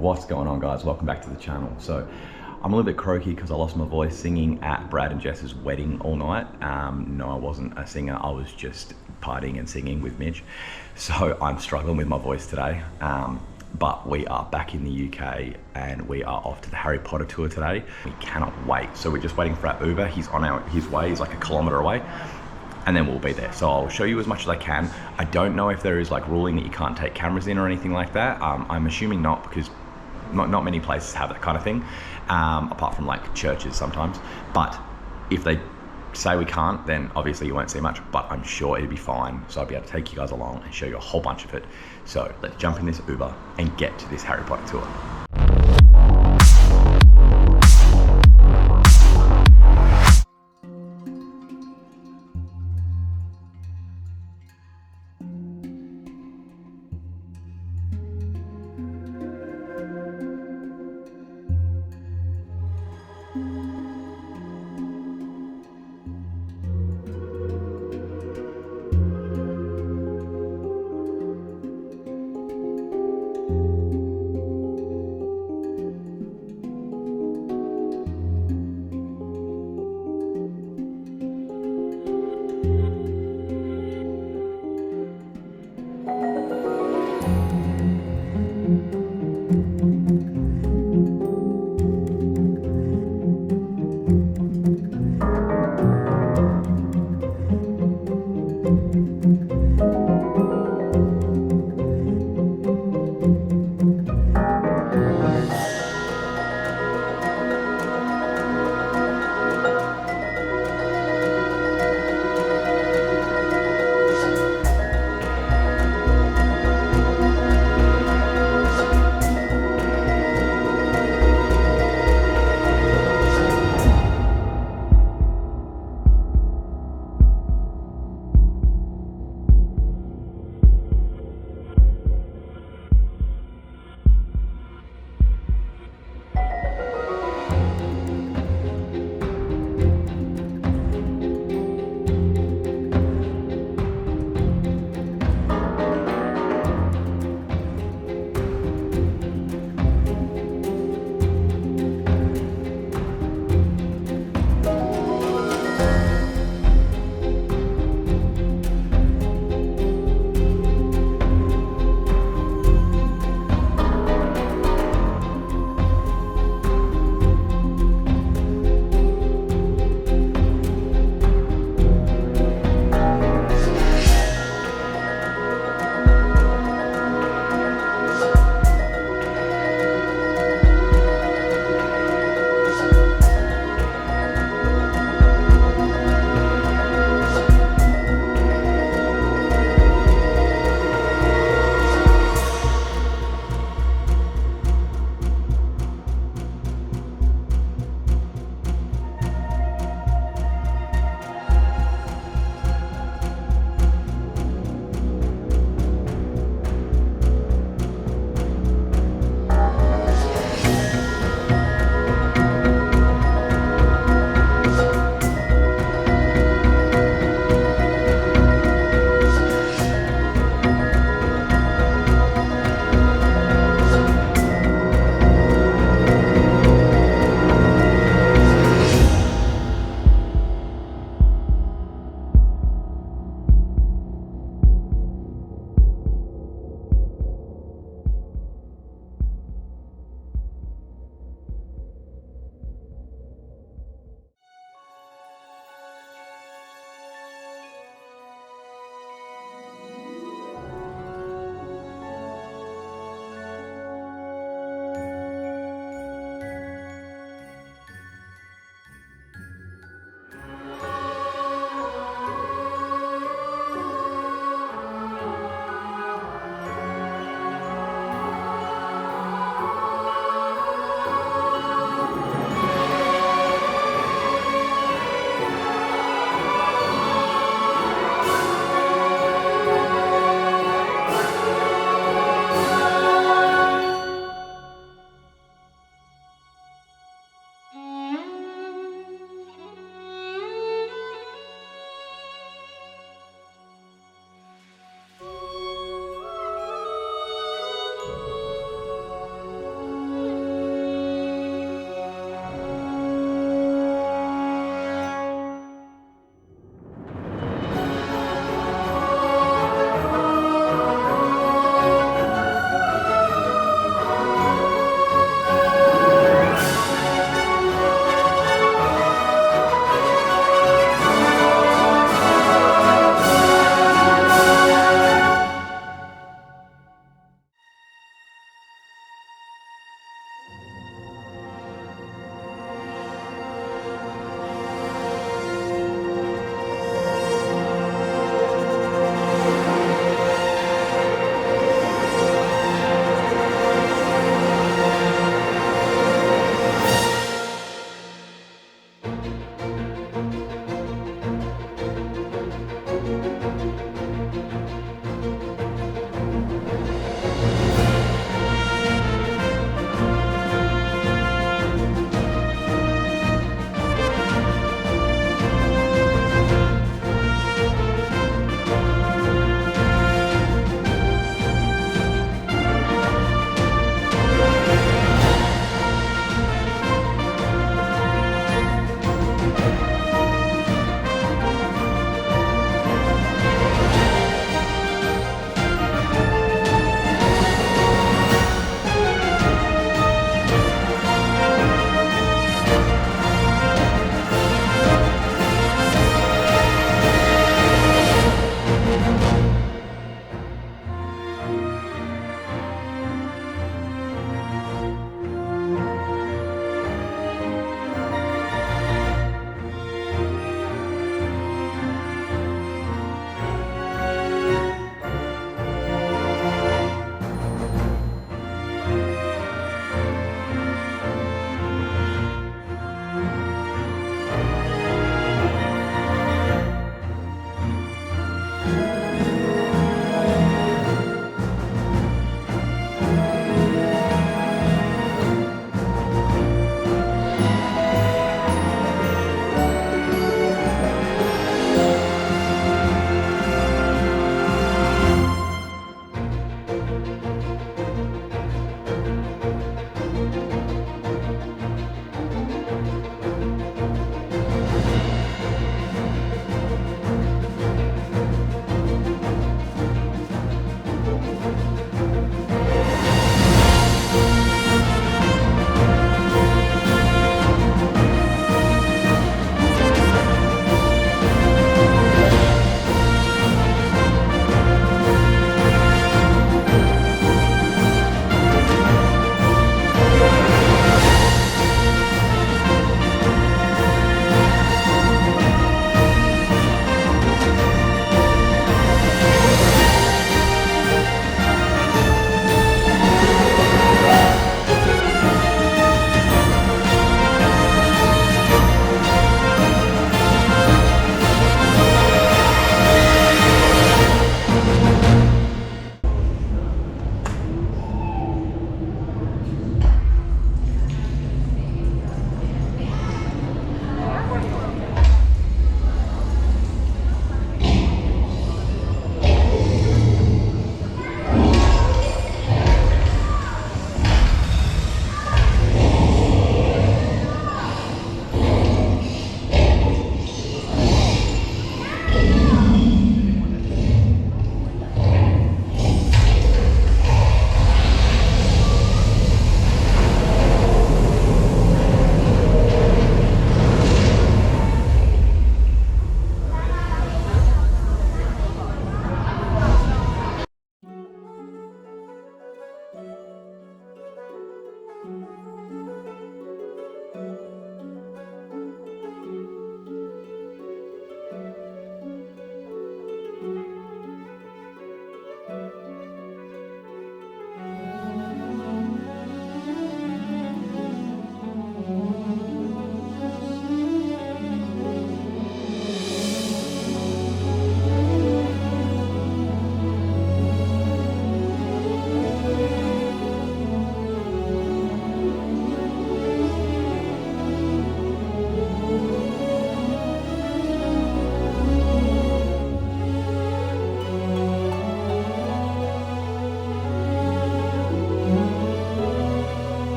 What's going on, guys? Welcome back to the channel. So I'm a little bit croaky because I lost my voice singing at Brad and Jess's wedding all night. No, I wasn't a singer. I was just partying and singing with Midge. So I'm struggling with my voice today. But we are back in the UK and we are off to the Harry Potter tour today. We cannot wait. So we're just waiting for our Uber. He's on his way. He's like a kilometer away. And then we'll be there. So I'll show you as much as I can. I don't know if there is like ruling that you can't take cameras in or anything like that. I'm assuming not, because not many places have that kind of thing, apart from like churches sometimes. But if they say we can't, then obviously you won't see much, but I'm sure it'll be fine. So I'll be able to take you guys along and show you a whole bunch of it. So let's jump in this Uber and get to this Harry Potter tour.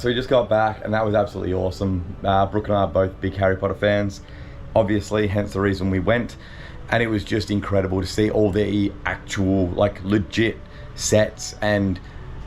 so we just got back and that was absolutely awesome. Brooke and I are both big Harry Potter fans, obviously, hence the reason we went. And it was just incredible to see all the actual, like, legit sets and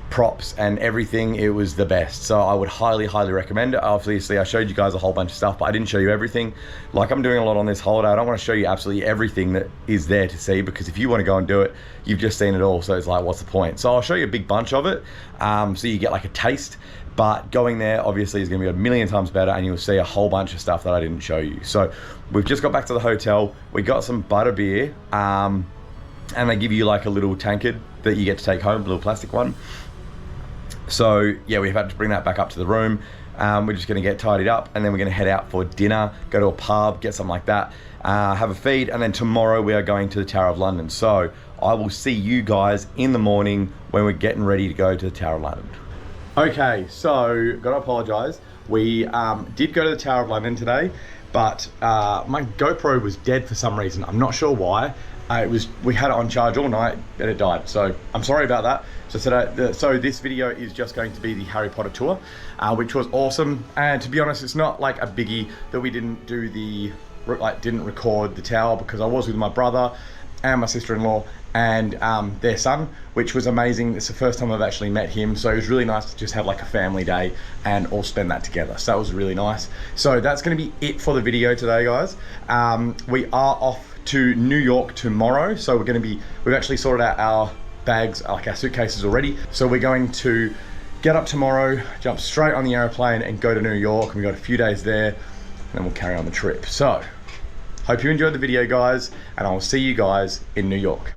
props and everything. It was the best. So I would highly recommend it. Obviously I showed you guys a whole bunch of stuff, but I didn't show you everything. Like I'm doing a lot on this holiday, I don't want to show you absolutely everything that is there to see, because if you want to go and do it, you've just seen it all, so it's like, what's the point? So I'll show you a big bunch of it, so you get like a taste. But going there obviously is going to be a million times better, and you'll see a whole bunch of stuff that I didn't show you. So we've just got back to the hotel, we got some butter beer, and they give you like a little tankard that you get to take home, a little plastic one. So yeah, we've had to bring that back up to the room. We're just gonna get tidied up, and then we're gonna head out for dinner, go to a pub, get something like that, have a feed, and then tomorrow we are going to the Tower of London. So I will see you guys in the morning when we're getting ready to go to the Tower of London. Okay, so gotta apologize. We did go to the Tower of London today, but my GoPro was dead for some reason. I'm not sure why. We had it on charge all night and it died. So I'm sorry about that. So this video is just going to be the Harry Potter tour, which was awesome. And to be honest, it's not like a biggie that we didn't do didn't record the tower, because I was with my brother and my sister-in-law and their son, which was amazing. It's the first time I've actually met him, so it was really nice to just have like a family day and all spend that together. So that was really nice. So that's going to be it for the video today, guys. We are off to New York tomorrow, so we've actually sorted out our bags, like our suitcases already. So we're going to get up tomorrow, jump straight on the airplane and go to New York. We got a few days there and then we'll carry on the trip. So hope you enjoyed the video, guys, and I'll see you guys in New York.